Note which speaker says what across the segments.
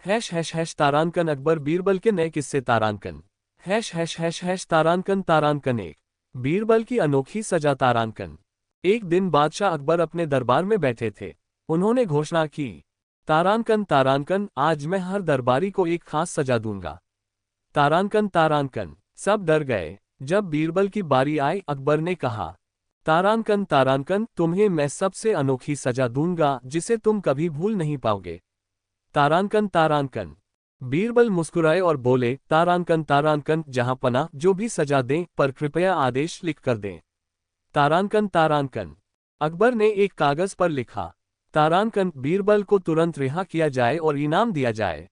Speaker 1: तारांकन अकबर बीरबल के नए किस्से तारांकन। तारांकन तारांकन एक बीरबल की अनोखी सजा तारांकन। एक दिन बादशाह अकबर अपने दरबार में बैठे थे। उन्होंने घोषणा की, तारांकन तारांकन, आज मैं हर दरबारी को एक खास सजा दूंगा। तारांकन तारांकन, सब डर गए। जब बीरबल की बारी आई, अकबर ने कहा, तारांकन तारांकन, तुम्हें मैं सबसे अनोखी सजा दूंगा जिसे तुम कभी भूल नहीं पाओगे। तारांकन तारांकन, बीरबल मुस्कुराए और बोले, तारांकन तारांकन, जहां पना, जो भी सजा दें, पर कृपया आदेश लिख कर दें। तारांकन तारांकन, अकबर ने एक कागज पर लिखा, तारांकन, बीरबल को तुरंत रिहा किया जाए और इनाम दिया जाए।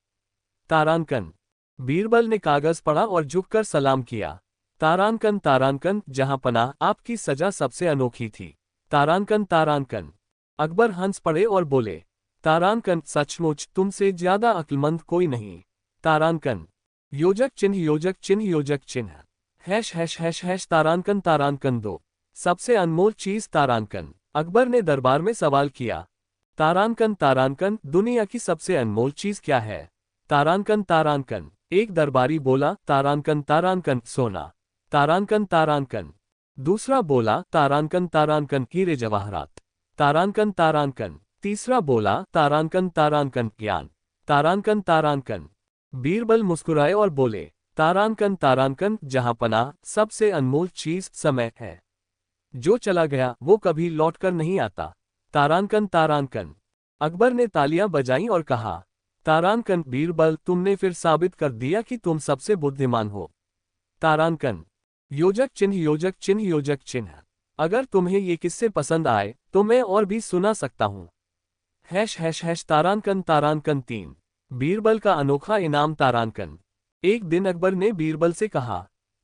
Speaker 1: तारांकन, बीरबल ने कागज पढ़ा और झुककर सलाम किया। तारांकन तारांकन, जहां पना, आपकी सजा सबसे अनोखी थी। तारांकन तारांकन, अकबर हंस पड़े और बोले, तारांकन, सचमुच तुमसे ज्यादा अक्लमंद कोई नहीं। तारांकन, योजक चिन्ह योजक चिन्ह योजक चिन्ह। तारांकन तारांकन दो सबसे अनमोल चीज तारांकन। अकबर ने दरबार में सवाल किया, तारांकन तारांकन, दुनिया की सबसे अनमोल चीज क्या है? तारांकन तारांकन, एक दरबारी बोला, तारांकन तारांकन, सोना। तारांकन तारांकन, दूसरा बोला, तारांकन तारांकन, हीरे जवाहरात। तारांकन तारांकन, तीसरा बोला, तारांकन तारांकन, ज्ञान। तारांकन तारांकन, बीरबल मुस्कुराए और बोले, तारांकन तारांकन, जहां पना, सबसे अनमोल चीज समय है। जो चला गया वो कभी लौटकर नहीं आता। तारांकन तारांकन, अकबर ने तालियां बजाईं और कहा, तारांकन, बीरबल, तुमने फिर साबित कर दिया कि तुम सबसे बुद्धिमान हो। तारांकन, योजक चिन्ह योजक चिन्ह योजक चिन्ह। अगर तुम्हें ये किस्से पसंद आए तो मैं और भी सुना सकता हूं। तारांकन तारांकन तीन बीरबल का अनोखा इनाम तारांकन। एक दिन अकबर ने बीरबल से कहा,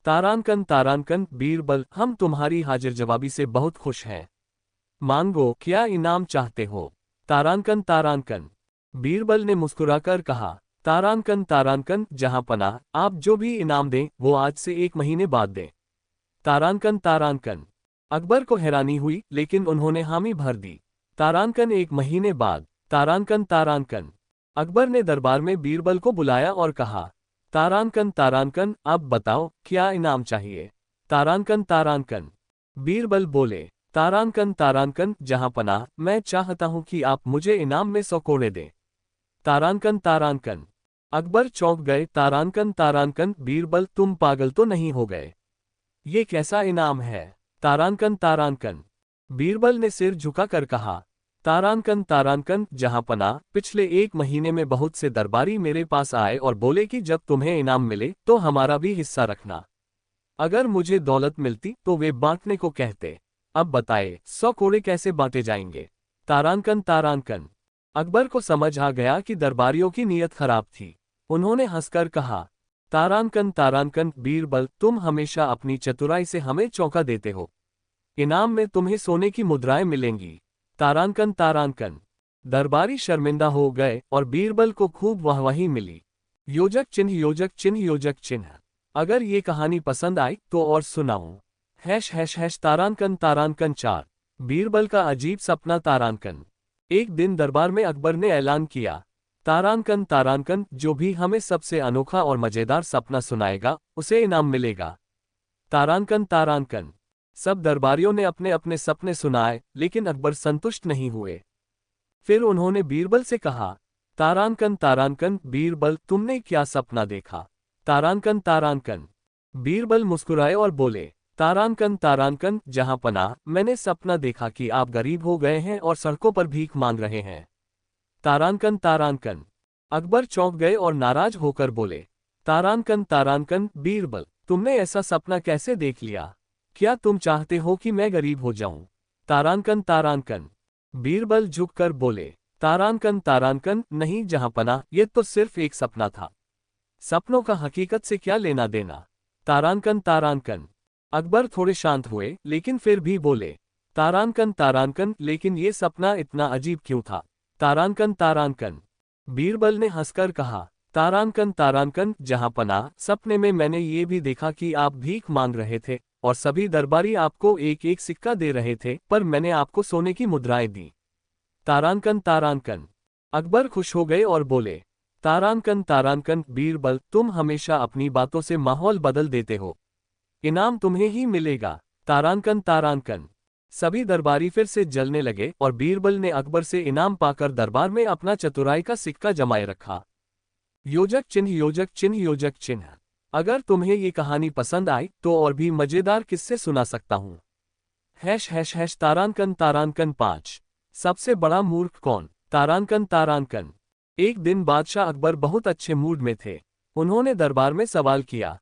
Speaker 1: तारांकन तारांकन, बीरबल, हम तुम्हारी हाजिर जवाबी से बहुत खुश हैं। मांगो, क्या इनाम चाहते हो? तारांकन तारांकन, बीरबल ने मुस्कुराकर कहा, तारांकन तारांकन, जहां पना, आप जो भी इनाम दें वो आज से 1 महीने बाद दें। तारांकन तारांकन, अकबर को हैरानी हुई, लेकिन उन्होंने हामी भर दी। तारांकन 1 महीने बाद। तारांकन तारांकन, अकबर ने दरबार में बीरबल को बुलाया और कहा, तारांकन तारांकन, अब बताओ क्या इनाम चाहिए? तारांकन तारांकन, बीरबल बोले, तारांकन तारांकन, जहां पना, मैं चाहता हूं कि आप मुझे इनाम में 100 कोड़े दें। तारांकन तारांकन, अकबर चौंक गए। तारांकन तारांकन, बीरबल, तुम पागल तो नहीं हो गए? ये कैसा इनाम है? तारांकन तारांकन, बीरबल ने सिर झुकाकर कहा, तारांकन तारांकन, जहां पना, पिछले 1 महीने में बहुत से दरबारी मेरे पास आए और बोले कि जब तुम्हें इनाम मिले तो हमारा भी हिस्सा रखना। अगर मुझे दौलत मिलती तो वे बांटने को कहते। अब बताए 100 कोड़े कैसे बांटे जाएंगे? तारांकन तारांकन, अकबर को समझ आ गया कि दरबारियों की नीयत खराब थी। उन्होंने हंसकर कहा, तारांकन तारांकन, बीरबल, तुम हमेशा अपनी चतुराई से हमें चौंका देते हो। इनाम में तुम्हें सोने की मुद्राएं मिलेंगी। तारांकन तारांकन, दरबारी शर्मिंदा हो गए और बीरबल को खूब वाहवाही मिली। योजक चिन्ह योजक चिन्ह योजक चिन्ह। अगर ये कहानी पसंद आई तो और सुनाऊं। तारांकन तारांकन 4 बीरबल का अजीब सपना तारांकन। एक दिन दरबार में अकबर ने ऐलान किया, तारांकन तारांकन, जो भी हमें सबसे अनोखा और मजेदार सपना सुनाएगा उसे इनाम मिलेगा। तारांकन तारांकन, सब दरबारियों ने अपने अपने सपने सुनाए, लेकिन अकबर संतुष्ट नहीं हुए। फिर उन्होंने बीरबल से कहा, तारांकन तारांकन, बीरबल, तुमने क्या सपना देखा? तारांकन तारांकन, बीरबल मुस्कुराए और बोले, तारांकन तारांकन, जहां पना, मैंने सपना देखा कि आप गरीब हो गए हैं और सड़कों पर भीख मांग रहे हैं। तारांकन तारांकन, अकबर चौंक गए और नाराज होकर बोले, तारांकन तारांकन, बीरबल, तुमने ऐसा सपना कैसे देख लिया? क्या तुम चाहते हो कि मैं गरीब हो जाऊं? तारांकन तारांकन, बीरबल झुककर बोले, तारांकन तारांकन, नहीं जहां पना, ये तो सिर्फ एक सपना था। सपनों का हकीकत से क्या लेना देना? तारांकन तारांकन, अकबर थोड़े शांत हुए, लेकिन फिर भी बोले, तारांकन तारांकन, लेकिन ये सपना इतना अजीब क्यों था? तारांकन तारांकन, बीरबल ने हंसकर कहा, तारांकन तारांकन, जहां पना, सपने में मैंने ये भी देखा कि आप भीख मांग रहे थे और सभी दरबारी आपको एक एक सिक्का दे रहे थे, पर मैंने आपको सोने की मुद्राएं दी। तारांकन तारांकन, अकबर खुश हो गए और बोले, तारानकन बीरबल, तुम हमेशा अपनी बातों से माहौल बदल देते हो। इनाम तुम्हें ही मिलेगा। तारानकन। सभी दरबारी फिर से जलने लगे और बीरबल ने अकबर से इनाम पाकर दरबार में अपना चतुराई का सिक्का जमाए रखा। योजक चिन्ह। अगर तुम्हें ये कहानी पसंद आई तो और भी मजेदार किस्से सुना सकता हूँ। # तारानकन 5। सबसे बड़ा मूर्ख कौन? तारानकन। एक दिन बादशाह अकबर बहुत अच्छे मूड में थे। उन्होंने दरबार में सवाल किया,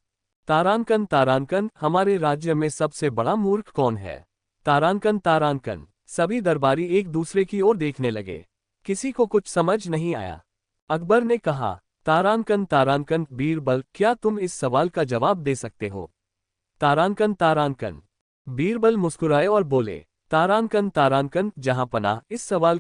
Speaker 1: तारानकन, हमारे राज्य में सबसे बड़ा मूर्ख कौन है? तारानकन। सभी दरबारी एक दूसरे की ओर देखने लगे। किसी को कुछ समझ नहीं आया। अकबर ने कहा, तारानकन, बीरबल, क्या तुम इस सवाल का जवाब दे सकते हो? तारानकन। बीरबल मुस्कुराए और बोले, तारानकन, जहां पनाह, इस सवाल